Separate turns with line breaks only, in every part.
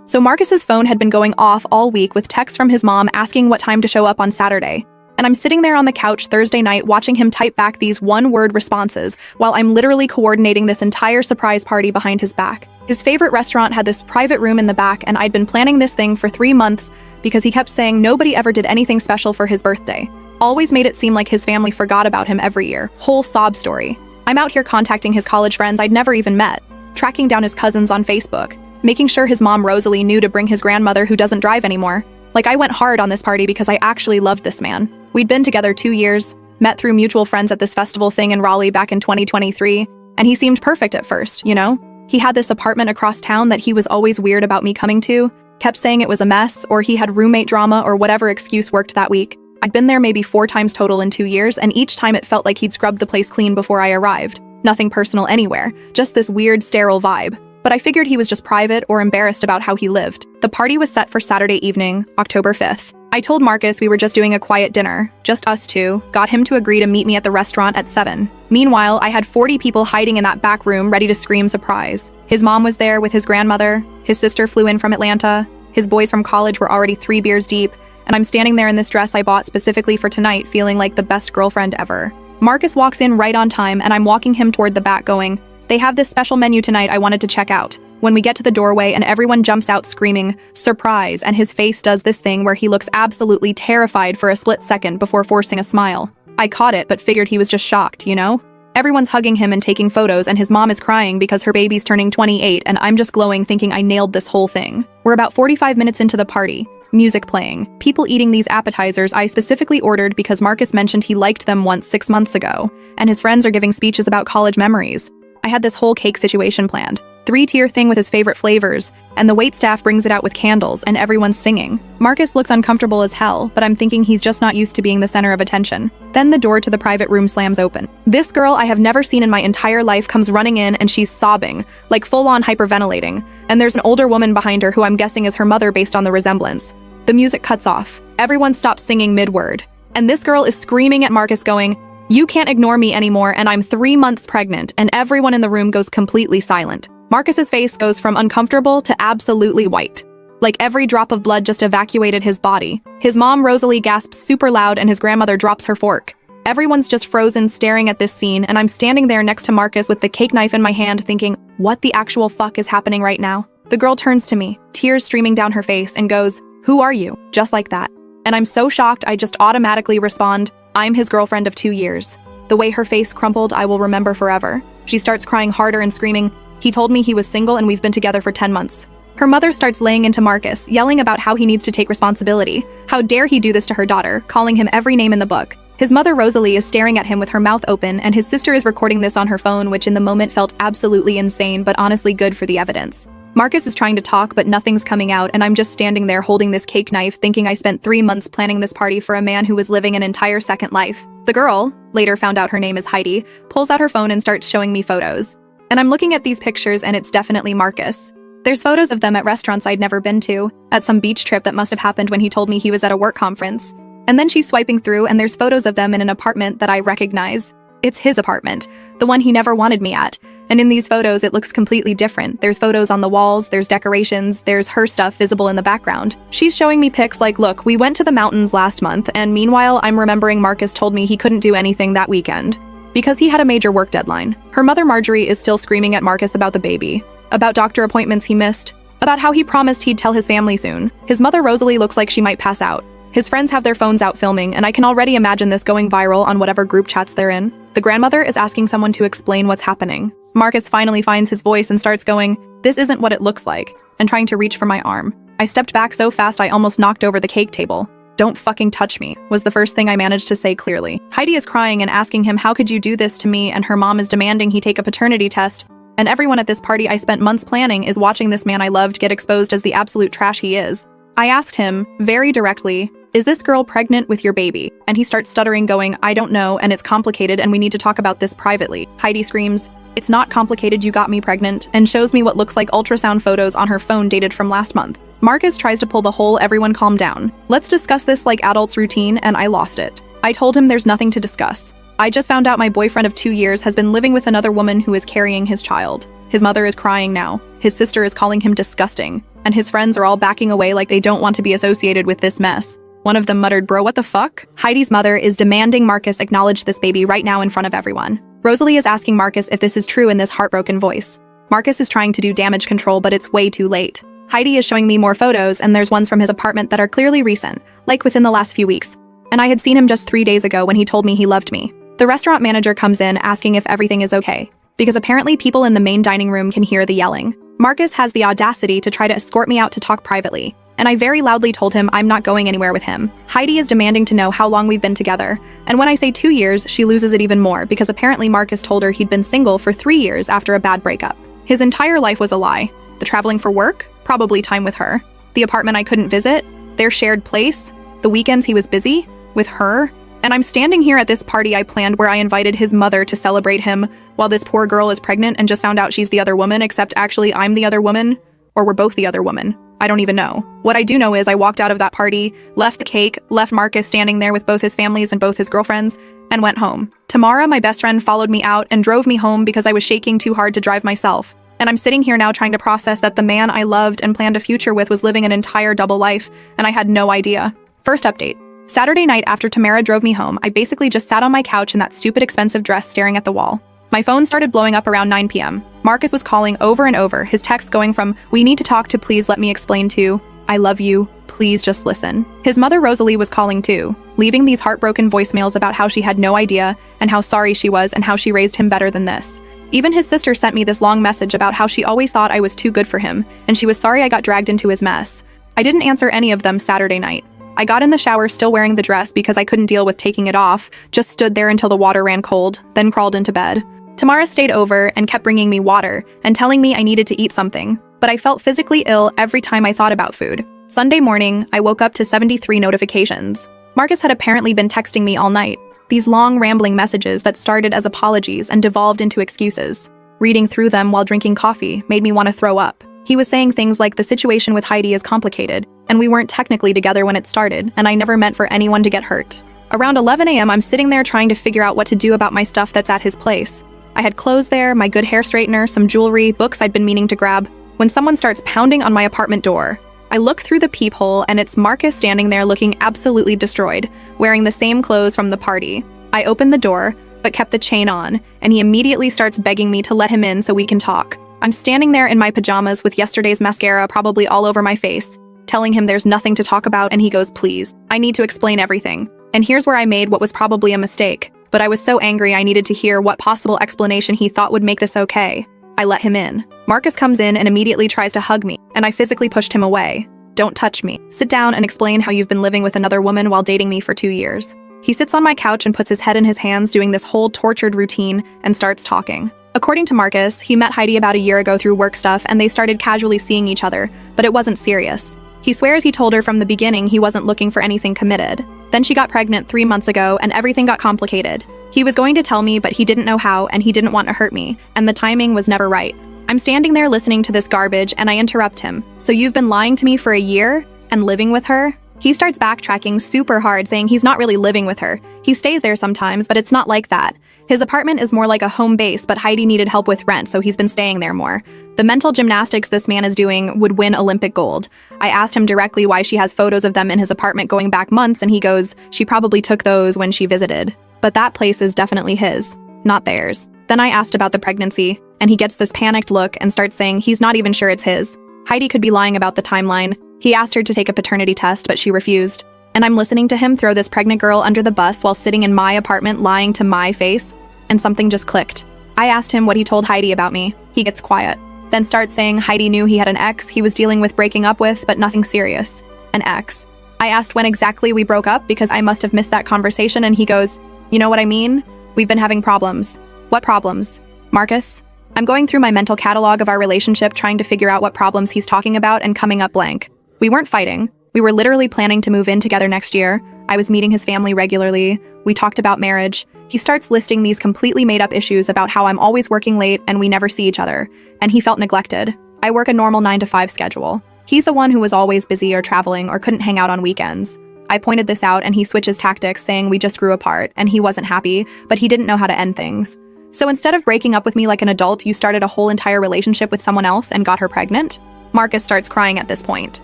So Marcus's phone had been going off all week with texts from his mom asking what time to show up on Saturday. And I'm sitting there on the couch Thursday night watching him type back these one-word responses while I'm literally coordinating this entire surprise party behind his back. His favorite restaurant had this private room in the back, and I'd been planning this thing for 3 months because he kept saying nobody ever did anything special for his birthday. Always made it seem like his family forgot about him every year. Whole sob story. I'm out here contacting his college friends I'd never even met, tracking down his cousins on Facebook, making sure his mom Rosalie knew to bring his grandmother who doesn't drive anymore. Like, I went hard on this party because I actually loved this man. We'd been together 2 years, met through mutual friends at this festival thing in Raleigh back in 2023, and he seemed perfect at first, you know? He had this apartment across town that he was always weird about me coming to, kept saying it was a mess, or he had roommate drama, or whatever excuse worked that week. I'd been there maybe 4 times total in 2 years, and each time it felt like he'd scrubbed the place clean before I arrived. Nothing personal anywhere, just this weird, sterile vibe. But I figured he was just private or embarrassed about how he lived. The party was set for Saturday evening, October 5th. I told Marcus we were just doing a quiet dinner, just us two, got him to agree to meet me at the restaurant at 7. Meanwhile, I had 40 people hiding in that back room ready to scream surprise. His mom was there with his grandmother, his sister flew in from Atlanta, his boys from college were already 3 beers deep, and I'm standing there in this dress I bought specifically for tonight feeling like the best girlfriend ever. Marcus walks in right on time and I'm walking him toward the back going, "They have this special menu tonight I wanted to check out." When we get to the doorway and everyone jumps out screaming, "Surprise!" and his face does this thing where he looks absolutely terrified for a split second before forcing a smile. I caught it but figured he was just shocked, you know? Everyone's hugging him and taking photos and his mom is crying because her baby's turning 28 and I'm just glowing thinking I nailed this whole thing. We're about 45 minutes into the party. Music playing, people eating these appetizers I specifically ordered because Marcus mentioned he liked them once 6 months ago, and his friends are giving speeches about college memories. I had this whole cake situation planned. 3-tier thing with his favorite flavors, and the waitstaff brings it out with candles, and everyone's singing. Marcus looks uncomfortable as hell, but I'm thinking he's just not used to being the center of attention. Then the door to the private room slams open. This girl I have never seen in my entire life comes running in and she's sobbing, like full-on hyperventilating, and there's an older woman behind her who I'm guessing is her mother based on the resemblance. The music cuts off. Everyone stops singing mid-word. And this girl is screaming at Marcus going, "You can't ignore me anymore and I'm 3 months pregnant," and everyone in the room goes completely silent. Marcus's face goes from uncomfortable to absolutely white. Like every drop of blood just evacuated his body. His mom Rosalie gasps super loud and his grandmother drops her fork. Everyone's just frozen staring at this scene and I'm standing there next to Marcus with the cake knife in my hand thinking, what the actual fuck is happening right now? The girl turns to me, tears streaming down her face, and goes, "Who are you?" Just like that. And I'm so shocked I just automatically respond, "I'm his girlfriend of 2 years." The way her face crumpled I will remember forever. She starts crying harder and screaming, "He told me he was single and we've been together for 10 months. Her mother starts laying into Marcus, yelling about how he needs to take responsibility. How dare he do this to her daughter, calling him every name in the book. His mother Rosalie is staring at him with her mouth open and his sister is recording this on her phone, which in the moment felt absolutely insane but honestly good for the evidence. Marcus is trying to talk but nothing's coming out and I'm just standing there holding this cake knife thinking I spent 3 months planning this party for a man who was living an entire second life. The girl, later found out her name is Heidi, pulls out her phone and starts showing me photos. And I'm looking at these pictures and it's definitely Marcus. There's photos of them at restaurants I'd never been to, at some beach trip that must have happened when he told me he was at a work conference. And then she's swiping through and there's photos of them in an apartment that I recognize. It's his apartment, the one he never wanted me at. And in these photos, it looks completely different. There's photos on the walls, there's decorations, there's her stuff visible in the background. She's showing me pics like, look, we went to the mountains last month, and meanwhile, I'm remembering Marcus told me he couldn't do anything that weekend because he had a major work deadline. Her mother Marjorie is still screaming at Marcus about the baby, about doctor appointments he missed, about how he promised he'd tell his family soon. His mother Rosalie looks like she might pass out. His friends have their phones out filming, and I can already imagine this going viral on whatever group chats they're in. The grandmother is asking someone to explain what's happening. Marcus finally finds his voice and starts going, "This isn't what it looks like," and trying to reach for my arm. I stepped back so fast I almost knocked over the cake table. "Don't fucking touch me," was the first thing I managed to say clearly. Heidi is crying and asking him how could you do this to me, and her mom is demanding he take a paternity test, and everyone at this party I spent months planning is watching this man I loved get exposed as the absolute trash he is. I asked him, very directly, "Is this girl pregnant with your baby?" And he starts stuttering going, "I don't know, and it's complicated and we need to talk about this privately." Heidi screams, "It's not complicated, you got me pregnant," and shows me what looks like ultrasound photos on her phone dated from last month. Marcus tries to pull the whole "everyone calm down. Let's discuss this like adults" routine, and I lost it. I told him there's nothing to discuss. I just found out my boyfriend of 2 years has been living with another woman who is carrying his child. His mother is crying now. His sister is calling him disgusting. and his friends are all backing away like they don't want to be associated with this mess. One of them muttered, "Bro, what the fuck?" Heidi's mother is demanding Marcus acknowledge this baby right now in front of everyone. Rosalie is asking Marcus if this is true in this heartbroken voice. Marcus is trying to do damage control, but it's way too late. Heidi is showing me more photos, and there's ones from his apartment that are clearly recent, like within the last few weeks. And I had seen him just 3 days ago when he told me he loved me. The restaurant manager comes in asking if everything is okay, because apparently people in the main dining room can hear the yelling. Marcus has the audacity to try to escort me out to talk privately, and I very loudly told him I'm not going anywhere with him. Heidi is demanding to know how long we've been together, and when I say 2 years, she loses it even more because apparently Marcus told her he'd been single for 3 years after a bad breakup. His entire life was a lie. The traveling for work? Probably time with her. The apartment I couldn't visit? Their shared place? The weekends he was busy? With her? And I'm standing here at this party I planned where I invited his mother to celebrate him while this poor girl is pregnant and just found out she's the other woman, except actually I'm the other woman? Or we're both the other woman. I don't even know. What I do know is I walked out of that party, left the cake, left Marcus standing there with both his families and both his girlfriends, and went home. Tamara, my best friend, followed me out and drove me home because I was shaking too hard to drive myself. And I'm sitting here now trying to process that the man I loved and planned a future with was living an entire double life, and I had no idea. First update. Saturday night after Tamara drove me home, I basically just sat on my couch in that stupid expensive dress staring at the wall. My phone started blowing up around 9 p.m. Marcus was calling over and over, his text going from, "We need to talk," to "Please let me explain," to "I love you, please just listen." His mother Rosalie was calling too, leaving these heartbroken voicemails about how she had no idea and how sorry she was and how she raised him better than this. Even his sister sent me this long message about how she always thought I was too good for him, and she was sorry I got dragged into his mess. I didn't answer any of them Saturday night. I got in the shower still wearing the dress because I couldn't deal with taking it off, just stood there until the water ran cold, then crawled into bed. Tamara stayed over and kept bringing me water and telling me I needed to eat something, but I felt physically ill every time I thought about food. Sunday morning, I woke up to 73 notifications. Marcus had apparently been texting me all night. These long, rambling messages that started as apologies and devolved into excuses. Reading through them while drinking coffee made me want to throw up. He was saying things like the situation with Heidi is complicated, and we weren't technically together when it started, and I never meant for anyone to get hurt. Around 11 a.m., I'm sitting there trying to figure out what to do about my stuff that's at his place. I had clothes there, my good hair straightener, some jewelry, books I'd been meaning to grab, when someone starts pounding on my apartment door. I look through the peephole, and it's Marcus standing there looking absolutely destroyed, wearing the same clothes from the party. I opened the door, but kept the chain on, and he immediately starts begging me to let him in so we can talk. I'm standing there in my pajamas with yesterday's mascara probably all over my face, telling him there's nothing to talk about, and he goes, "Please, I need to explain everything." And here's where I made what was probably a mistake, but I was so angry I needed to hear what possible explanation he thought would make this okay. I let him in. Marcus comes in and immediately tries to hug me, and I physically pushed him away. "Don't touch me. Sit down and explain how you've been living with another woman while dating me for 2 years." He sits on my couch and puts his head in his hands, doing this whole tortured routine, and starts talking. According to Marcus, he met Heidi about a year ago through work stuff, and they started casually seeing each other, but it wasn't serious. He swears he told her from the beginning he wasn't looking for anything committed. Then she got pregnant 3 months ago, and everything got complicated. He was going to tell me, but he didn't know how, and he didn't want to hurt me, and the timing was never right. I'm standing there listening to this garbage, and I interrupt him. "So you've been lying to me for a year? And living with her?" He starts backtracking super hard, saying he's not really living with her. He stays there sometimes, but it's not like that. His apartment is more like a home base, but Heidi needed help with rent, so he's been staying there more. The mental gymnastics this man is doing would win Olympic gold. I asked him directly why she has photos of them in his apartment going back months, and he goes, "She probably took those when she visited. But that place is definitely his, not theirs." Then I asked about the pregnancy, and he gets this panicked look and starts saying he's not even sure it's his. Heidi could be lying about the timeline. He asked her to take a paternity test, but she refused. And I'm listening to him throw this pregnant girl under the bus while sitting in my apartment lying to my face, and something just clicked. I asked him what he told Heidi about me. He gets quiet, then starts saying Heidi knew he had an ex he was dealing with breaking up with, but nothing serious. An ex. I asked when exactly we broke up because I must have missed that conversation, and he goes, "You know what I mean? We've been having problems." "What problems?" "Marcus?" I'm going through my mental catalog of our relationship trying to figure out what problems he's talking about and coming up blank. We weren't fighting. We were literally planning to move in together next year. I was meeting his family regularly. We talked about marriage. He starts listing these completely made-up issues about how I'm always working late and we never see each other, and he felt neglected. I work a normal 9 to 5 schedule. He's the one who was always busy or traveling or couldn't hang out on weekends. I pointed this out and he switches tactics, saying we just grew apart and he wasn't happy, but he didn't know how to end things. "So instead of breaking up with me like an adult, you started a whole entire relationship with someone else and got her pregnant?" Marcus starts crying at this point,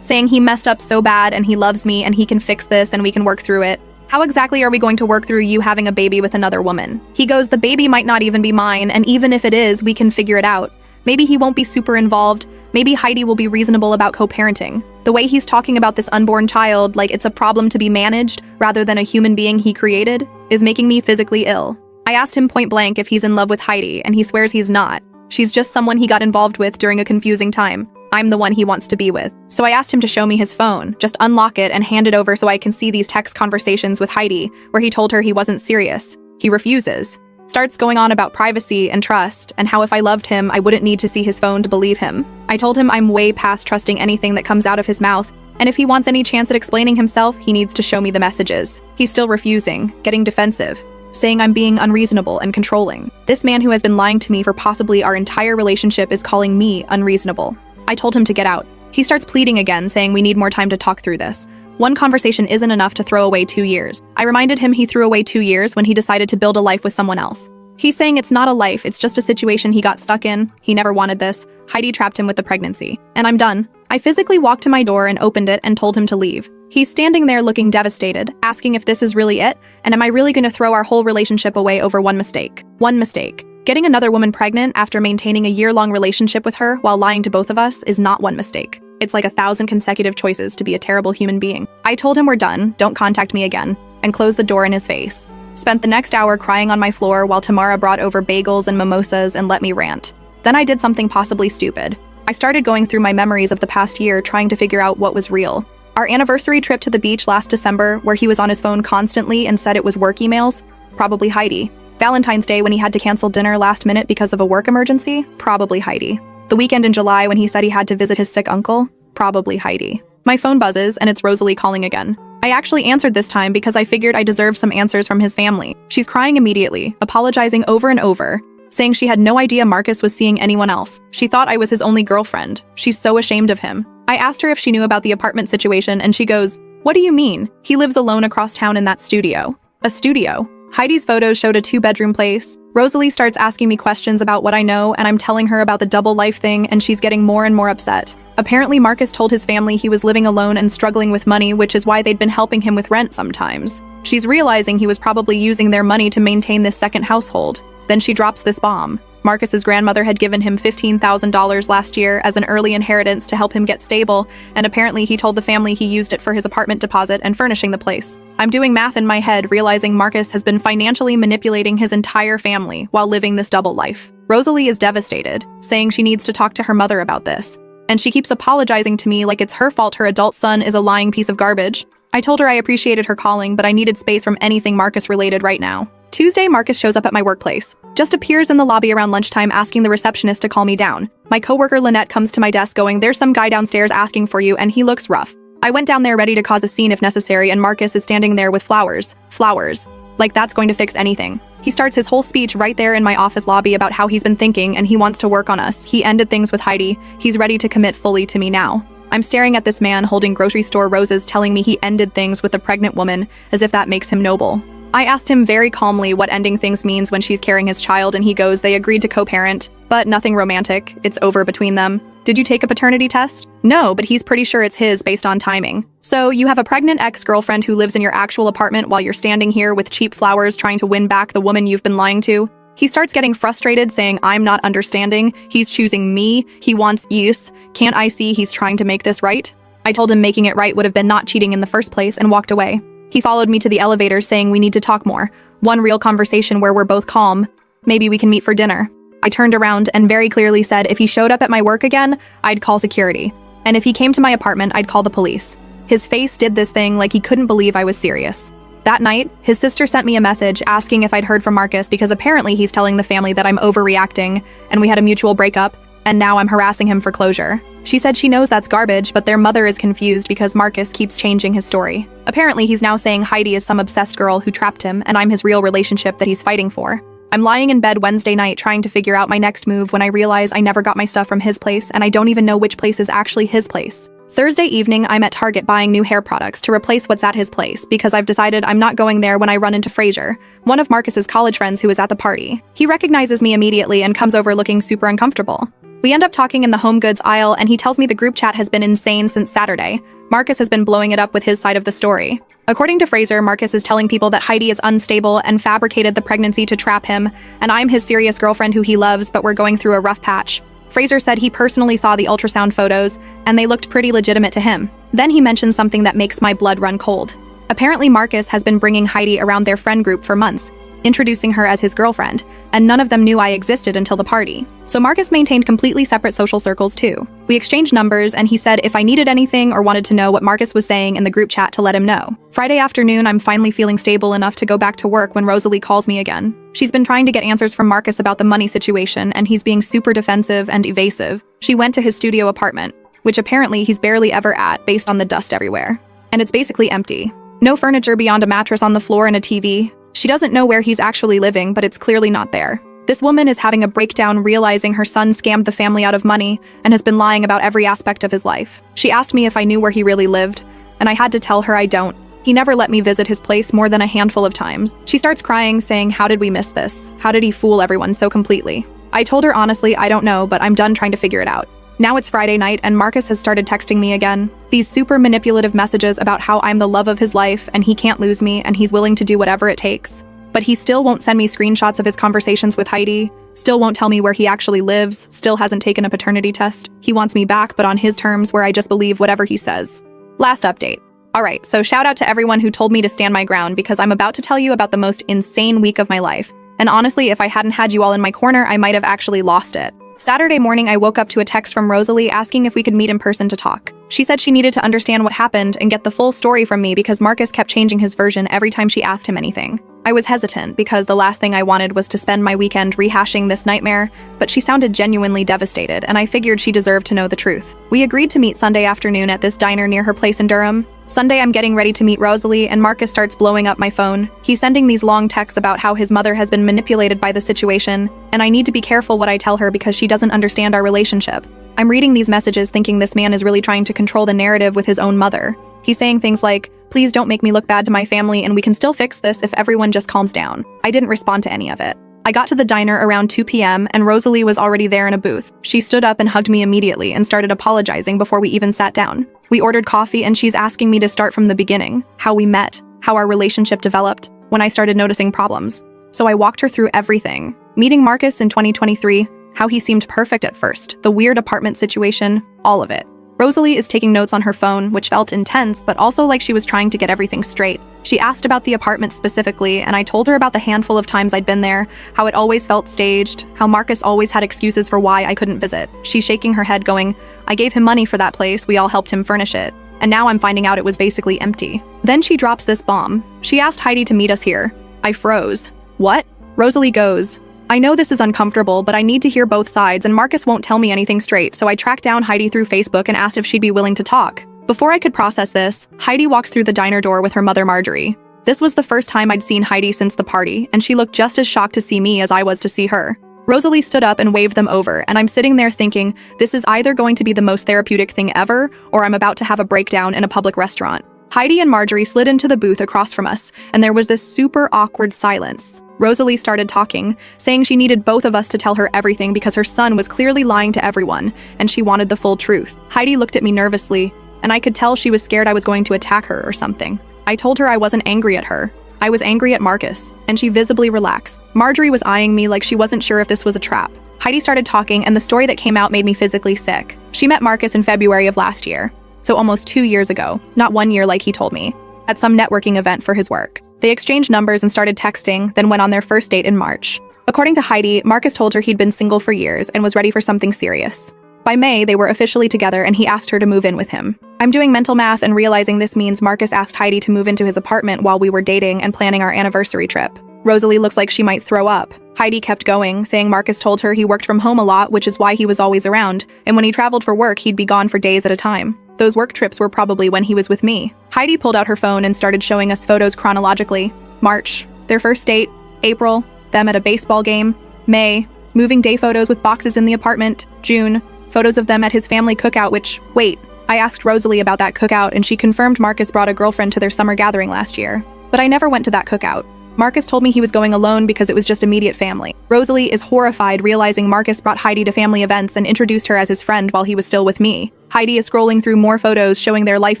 saying he messed up so bad and he loves me and he can fix this and we can work through it. How exactly are we going to work through you having a baby with another woman? He goes, the baby might not even be mine, and even if it is, we can figure it out. Maybe he won't be super involved. Maybe Heidi will be reasonable about co-parenting. The way he's talking about this unborn child like it's a problem to be managed rather than a human being he created is making me physically ill. I asked him point blank if he's in love with Heidi, and he swears he's not. She's just someone he got involved with during a confusing time. I'm the one he wants to be with. So I asked him to show me his phone, just unlock it and hand it over so I can see these text conversations with Heidi, where he told her he wasn't serious. He refuses. Starts going on about privacy and trust, and how if I loved him, I wouldn't need to see his phone to believe him. I told him I'm way past trusting anything that comes out of his mouth, and if he wants any chance at explaining himself, he needs to show me the messages. He's still refusing, getting defensive, saying I'm being unreasonable and controlling. This man who has been lying to me for possibly our entire relationship is calling me unreasonable. I told him to get out. He starts pleading again, saying we need more time to talk through this. One conversation isn't enough to throw away 2 years. I reminded him he threw away 2 years when he decided to build a life with someone else. He's saying it's not a life, it's just a situation he got stuck in. He never wanted this. Heidi trapped him with the pregnancy. And I'm done. I physically walked to my door and opened it and told him to leave. He's standing there looking devastated, asking if this is really it, and am I really going to throw our whole relationship away over one mistake? One mistake. Getting another woman pregnant after maintaining a year-long relationship with her while lying to both of us is not one mistake. It's like 1,000 consecutive choices to be a terrible human being. I told him we're done, don't contact me again, and closed the door in his face. Spent the next hour crying on my floor while Tamara brought over bagels and mimosas and let me rant. Then I did something possibly stupid. I started going through my memories of the past year trying to figure out what was real. Our anniversary trip to the beach last December, where he was on his phone constantly and said it was work emails, probably Heidi. Valentine's Day when he had to cancel dinner last minute because of a work emergency, probably Heidi. The weekend in July when he said he had to visit his sick uncle, probably Heidi. My phone buzzes and it's Rosalie calling again. I actually answered this time because I figured I deserved some answers from his family. She's crying immediately, apologizing over and over, saying she had no idea Marcus was seeing anyone else. She thought I was his only girlfriend. She's so ashamed of him. I asked her if she knew about the apartment situation and she goes, "What do you mean? He lives alone across town in that studio." A studio? Heidi's photos showed a 2-bedroom place. Rosalie starts asking me questions about what I know, and I'm telling her about the double life thing, and she's getting more and more upset. Apparently, Marcus told his family he was living alone and struggling with money, which is why they'd been helping him with rent sometimes. She's realizing he was probably using their money to maintain this second household. Then she drops this bomb. Marcus's grandmother had given him $15,000 last year as an early inheritance to help him get stable, and apparently he told the family he used it for his apartment deposit and furnishing the place. I'm doing math in my head, realizing Marcus has been financially manipulating his entire family while living this double life. Rosalie is devastated, saying she needs to talk to her mother about this. And she keeps apologizing to me like it's her fault her adult son is a lying piece of garbage. I told her I appreciated her calling, but I needed space from anything Marcus related right now. Tuesday, Marcus shows up at my workplace. Just appears in the lobby around lunchtime asking the receptionist to call me down. My coworker Lynette comes to my desk going, "There's some guy downstairs asking for you and he looks rough." I went down there ready to cause a scene if necessary, and Marcus is standing there with flowers. Flowers. Like that's going to fix anything. He starts his whole speech right there in my office lobby about how he's been thinking and he wants to work on us. He ended things with Heidi. He's ready to commit fully to me now. I'm staring at this man holding grocery store roses telling me he ended things with a pregnant woman, as if that makes him noble. I asked him very calmly what ending things means when she's carrying his child, and he goes, they agreed to co-parent, but nothing romantic. It's over between them. Did you take a paternity test? No, but he's pretty sure it's his based on timing. So you have a pregnant ex-girlfriend who lives in your actual apartment while you're standing here with cheap flowers trying to win back the woman you've been lying to? He starts getting frustrated, saying I'm not understanding. He's choosing me. He wants use. Can't I see he's trying to make this right? I told him making it right would have been not cheating in the first place and walked away. He followed me to the elevator saying we need to talk more. One real conversation where we're both calm. Maybe we can meet for dinner. I turned around and very clearly said if he showed up at my work again, I'd call security. And if he came to my apartment, I'd call the police. His face did this thing like he couldn't believe I was serious. That night, his sister sent me a message asking if I'd heard from Marcus because apparently he's telling the family that I'm overreacting and we had a mutual breakup, and now I'm harassing him for closure. She said she knows that's garbage, but their mother is confused because Marcus keeps changing his story. Apparently, he's now saying Heidi is some obsessed girl who trapped him, and I'm his real relationship that he's fighting for. I'm lying in bed Wednesday night trying to figure out my next move when I realize I never got my stuff from his place, and I don't even know which place is actually his place. Thursday evening, I'm at Target buying new hair products to replace what's at his place because I've decided I'm not going there when I run into Fraser, one of Marcus's college friends who is at the party. He recognizes me immediately and comes over looking super uncomfortable. We end up talking in the home goods aisle, and he tells me the group chat has been insane since Saturday. Marcus has been blowing it up with his side of the story. According to Fraser, Marcus is telling people that Heidi is unstable and fabricated the pregnancy to trap him, and I'm his serious girlfriend who he loves, but we're going through a rough patch. Fraser said he personally saw the ultrasound photos, and they looked pretty legitimate to him. Then he mentioned something that makes my blood run cold. Apparently, Marcus has been bringing Heidi around their friend group for months, introducing her as his girlfriend, and none of them knew I existed until the party. So Marcus maintained completely separate social circles too. We exchanged numbers, and he said if I needed anything or wanted to know what Marcus was saying in the group chat to let him know. Friday afternoon, I'm finally feeling stable enough to go back to work when Rosalie calls me again. She's been trying to get answers from Marcus about the money situation, and he's being super defensive and evasive. She went to his studio apartment, which apparently he's barely ever at based on the dust everywhere. And it's basically empty. No furniture beyond a mattress on the floor and a TV. She doesn't know where he's actually living, but it's clearly not there. This woman is having a breakdown, realizing her son scammed the family out of money and has been lying about every aspect of his life. She asked me if I knew where he really lived, and I had to tell her I don't. He never let me visit his place more than a handful of times. She starts crying, saying, how did we miss this? How did he fool everyone so completely? I told her honestly, I don't know, but I'm done trying to figure it out. Now it's Friday night, and Marcus has started texting me again. These super manipulative messages about how I'm the love of his life, and he can't lose me, and he's willing to do whatever it takes. But he still won't send me screenshots of his conversations with Heidi, still won't tell me where he actually lives, still hasn't taken a paternity test. He wants me back, but on his terms, where I just believe whatever he says. Last update. Alright, so shout out to everyone who told me to stand my ground, because I'm about to tell you about the most insane week of my life. And honestly, if I hadn't had you all in my corner, I might have actually lost it. Saturday morning, I woke up to a text from Rosalie asking if we could meet in person to talk. She said she needed to understand what happened and get the full story from me because Marcus kept changing his version every time she asked him anything. I was hesitant because the last thing I wanted was to spend my weekend rehashing this nightmare, but she sounded genuinely devastated, and I figured she deserved to know the truth. We agreed to meet Sunday afternoon at this diner near her place in Durham. Sunday, I'm getting ready to meet Rosalie, and Marcus starts blowing up my phone. He's sending these long texts about how his mother has been manipulated by the situation, and I need to be careful what I tell her because she doesn't understand our relationship. I'm reading these messages thinking this man is really trying to control the narrative with his own mother. He's saying things like, please don't make me look bad to my family, and we can still fix this if everyone just calms down. I didn't respond to any of it. I got to the diner around 2 p.m. and Rosalie was already there in a booth. She stood up and hugged me immediately and started apologizing before we even sat down. We ordered coffee, and she's asking me to start from the beginning, how we met, how our relationship developed, when I started noticing problems. So I walked her through everything. Meeting Marcus in 2023, how he seemed perfect at first, the weird apartment situation, all of it. Rosalie is taking notes on her phone, which felt intense, but also like she was trying to get everything straight. She asked about the apartment specifically, and I told her about the handful of times I'd been there, how it always felt staged, how Marcus always had excuses for why I couldn't visit. She's shaking her head going, I gave him money for that place, we all helped him furnish it. And now I'm finding out it was basically empty. Then she drops this bomb. She asked Heidi to meet us here. I froze. What? Rosalie goes, I know this is uncomfortable, but I need to hear both sides, and Marcus won't tell me anything straight, so I tracked down Heidi through Facebook and asked if she'd be willing to talk. Before I could process this, Heidi walks through the diner door with her mother Marjorie. This was the first time I'd seen Heidi since the party, and she looked just as shocked to see me as I was to see her. Rosalie stood up and waved them over, and I'm sitting there thinking, this is either going to be the most therapeutic thing ever, or I'm about to have a breakdown in a public restaurant. Heidi and Marjorie slid into the booth across from us, and there was this super awkward silence. Rosalie started talking, saying she needed both of us to tell her everything because her son was clearly lying to everyone, and she wanted the full truth. Heidi looked at me nervously, and I could tell she was scared I was going to attack her or something. I told her I wasn't angry at her. I was angry at Marcus, and she visibly relaxed. Marjorie was eyeing me like she wasn't sure if this was a trap. Heidi started talking, and the story that came out made me physically sick. She met Marcus in February of last year, so almost 2 years ago, not 1 year like he told me, at some networking event for his work. They exchanged numbers and started texting, then went on their first date in March. According to Heidi, Marcus told her he'd been single for years and was ready for something serious. By May, they were officially together, and he asked her to move in with him. I'm doing mental math and realizing this means Marcus asked Heidi to move into his apartment while we were dating and planning our anniversary trip. Rosalie looks like she might throw up. Heidi kept going, saying Marcus told her he worked from home a lot, which is why he was always around, and when he traveled for work, he'd be gone for days at a time. Those work trips were probably when he was with me. Heidi pulled out her phone and started showing us photos chronologically. March, their first date. April, them at a baseball game. May, moving day photos with boxes in the apartment. June, photos of them at his family cookout, wait, I asked Rosalie about that cookout, and she confirmed Marcus brought a girlfriend to their summer gathering last year. But I never went to that cookout. Marcus told me he was going alone because it was just immediate family. Rosalie is horrified realizing Marcus brought Heidi to family events and introduced her as his friend while he was still with me. Heidi is scrolling through more photos showing their life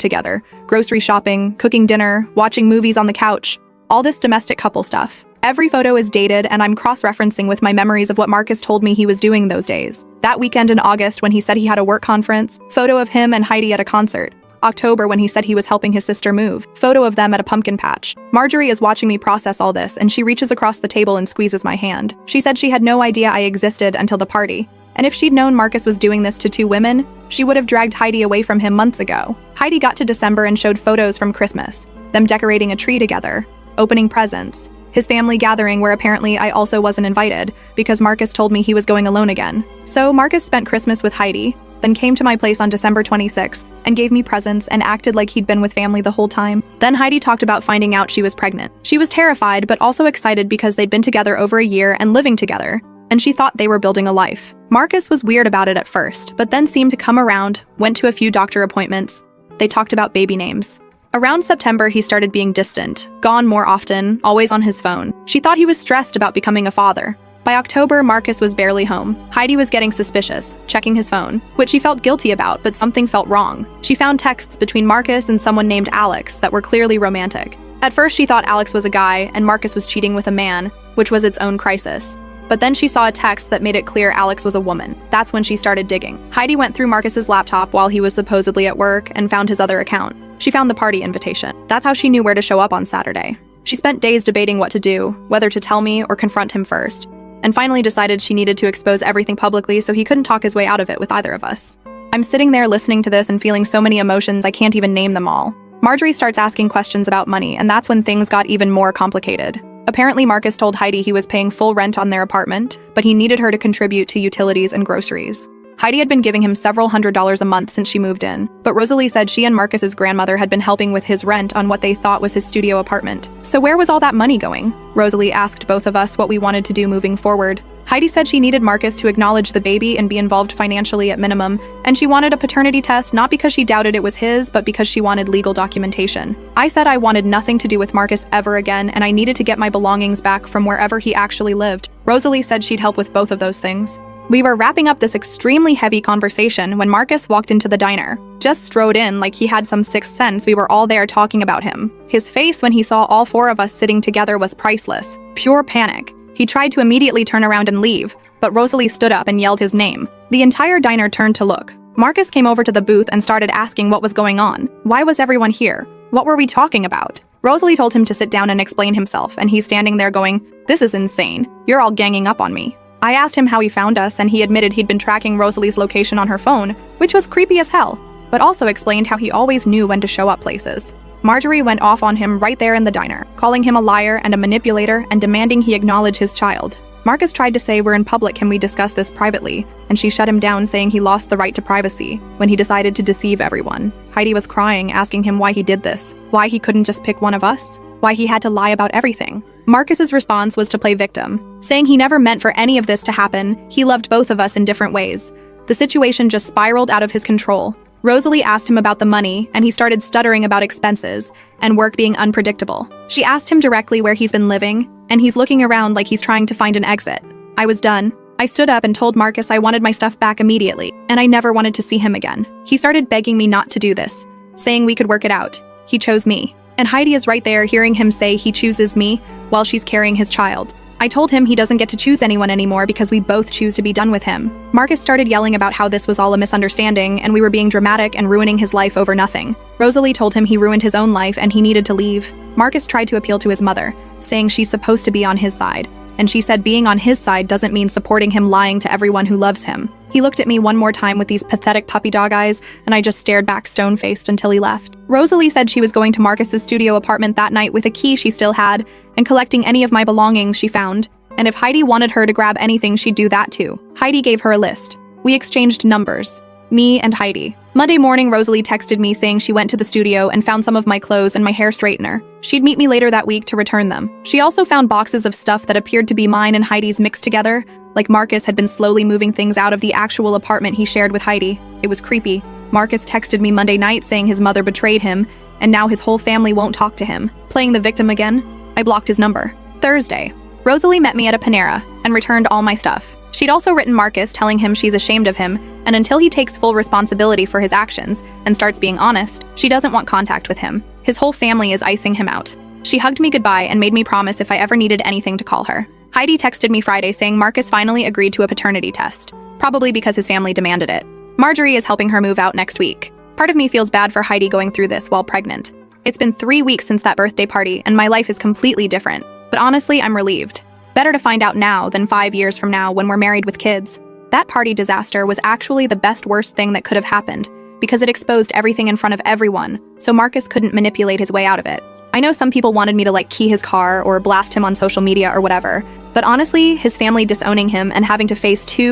together, grocery shopping, cooking dinner, watching movies on the couch, all this domestic couple stuff. Every photo is dated, and I'm cross-referencing with my memories of what Marcus told me he was doing those days. That weekend in August when he said he had a work conference, photo of him and Heidi at a concert. October when he said he was helping his sister move, photo of them at a pumpkin patch. Marjorie is watching me process all this, and she reaches across the table and squeezes my hand. She said she had no idea I existed until the party, and if she'd known Marcus was doing this to 2 women, she would have dragged Heidi away from him months ago. Heidi got to December and showed photos from Christmas, them decorating a tree together, opening presents, his family gathering where apparently I also wasn't invited because Marcus told me he was going alone again. So Marcus spent Christmas with Heidi, then came to my place on December 26th and gave me presents and acted like he'd been with family the whole time. Then Heidi talked about finding out she was pregnant. She was terrified but also excited because they'd been together over a year and living together, and she thought they were building a life. Marcus was weird about it at first, but then seemed to come around, went to a few doctor appointments. They talked about baby names. Around September, he started being distant, gone more often, always on his phone. She thought he was stressed about becoming a father. By October, Marcus was barely home. Heidi was getting suspicious, checking his phone, which she felt guilty about, but something felt wrong. She found texts between Marcus and someone named Alex that were clearly romantic. At first, she thought Alex was a guy and Marcus was cheating with a man, which was its own crisis. But then she saw a text that made it clear Alex was a woman. That's when she started digging. Heidi went through Marcus's laptop while he was supposedly at work and found his other account. She found the party invitation. That's how she knew where to show up on Saturday. She spent days debating what to do, whether to tell me or confront him first, and finally decided she needed to expose everything publicly so he couldn't talk his way out of it with either of us. I'm sitting there listening to this and feeling so many emotions I can't even name them all. Marjorie starts asking questions about money, and that's when things got even more complicated. Apparently, Marcus told Heidi he was paying full rent on their apartment, but he needed her to contribute to utilities and groceries. Heidi had been giving him several $100s a month since she moved in, but Rosalie said she and Marcus's grandmother had been helping with his rent on what they thought was his studio apartment. So where was all that money going? Rosalie asked both of us what we wanted to do moving forward. Heidi said she needed Marcus to acknowledge the baby and be involved financially at minimum, and she wanted a paternity test not because she doubted it was his, but because she wanted legal documentation. I said I wanted nothing to do with Marcus ever again, and I needed to get my belongings back from wherever he actually lived. Rosalie said she'd help with both of those things. We were wrapping up this extremely heavy conversation when Marcus walked into the diner. Just strode in like he had some sixth sense we were all there talking about him. His face when he saw all 4 of us sitting together was priceless. Pure panic. He tried to immediately turn around and leave, but Rosalie stood up and yelled his name. The entire diner turned to look. Marcus came over to the booth and started asking what was going on. Why was everyone here? What were we talking about? Rosalie told him to sit down and explain himself, and he's standing there going, "This is insane. You're all ganging up on me." I asked him how he found us, and he admitted he'd been tracking Rosalie's location on her phone, which was creepy as hell, but also explained how he always knew when to show up places. Marjorie went off on him right there in the diner, calling him a liar and a manipulator and demanding he acknowledge his child. Marcus tried to say, "We're in public, can we discuss this privately?" And she shut him down, saying he lost the right to privacy when he decided to deceive everyone. Heidi was crying, asking him why he did this, why he couldn't just pick one of us, why he had to lie about everything. Marcus's response was to play victim, saying he never meant for any of this to happen. He loved both of us in different ways. The situation just spiraled out of his control. Rosalie asked him about the money, and he started stuttering about expenses and work being unpredictable. She asked him directly where he's been living, and he's looking around like he's trying to find an exit. I was done. I stood up and told Marcus I wanted my stuff back immediately, and I never wanted to see him again. He started begging me not to do this, saying we could work it out. He chose me. And Heidi is right there hearing him say he chooses me while she's carrying his child. I told him he doesn't get to choose anyone anymore because we both choose to be done with him. Marcus started yelling about how this was all a misunderstanding and we were being dramatic and ruining his life over nothing. Rosalie told him he ruined his own life and he needed to leave. Marcus tried to appeal to his mother, saying she's supposed to be on his side. And she said being on his side doesn't mean supporting him lying to everyone who loves him. He looked at me one more time with these pathetic puppy dog eyes, and I just stared back stone-faced until he left. Rosalie said she was going to Marcus's studio apartment that night with a key she still had, and collecting any of my belongings she found. And if Heidi wanted her to grab anything, she'd do that too. Heidi gave her a list. We exchanged numbers. Me and Heidi. Monday morning, Rosalie texted me saying she went to the studio and found some of my clothes and my hair straightener. She'd meet me later that week to return them. She also found boxes of stuff that appeared to be mine and Heidi's mixed together, like Marcus had been slowly moving things out of the actual apartment he shared with Heidi. It was creepy. Marcus texted me Monday night saying his mother betrayed him, and now his whole family won't talk to him. Playing the victim again, I blocked his number. Thursday. Rosalie met me at a Panera and returned all my stuff. She'd also written Marcus telling him she's ashamed of him, and until he takes full responsibility for his actions and starts being honest, she doesn't want contact with him. His whole family is icing him out. She hugged me goodbye and made me promise if I ever needed anything to call her. Heidi texted me Friday saying Marcus finally agreed to a paternity test, probably because his family demanded it. Marjorie is helping her move out next week. Part of me feels bad for Heidi going through this while pregnant. It's been 3 weeks since that birthday party, and my life is completely different. But honestly, I'm relieved. Better to find out now than 5 years from now when we're married with kids. That party disaster was actually the worst thing that could have happened, because it exposed everything in front of everyone, so Marcus couldn't manipulate his way out of it. I know some people wanted me to key his car or blast him on social media or whatever, but honestly, his family disowning him and having to face one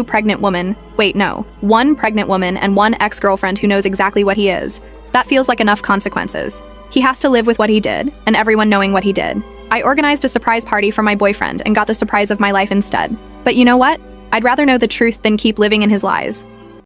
pregnant woman and one ex-girlfriend who knows exactly what he is, that feels like enough consequences. He has to live with what he did, and everyone knowing what he did. I organized a surprise party for my boyfriend and got the surprise of my life instead. But you know what? I'd rather know the truth than keep living in his lies.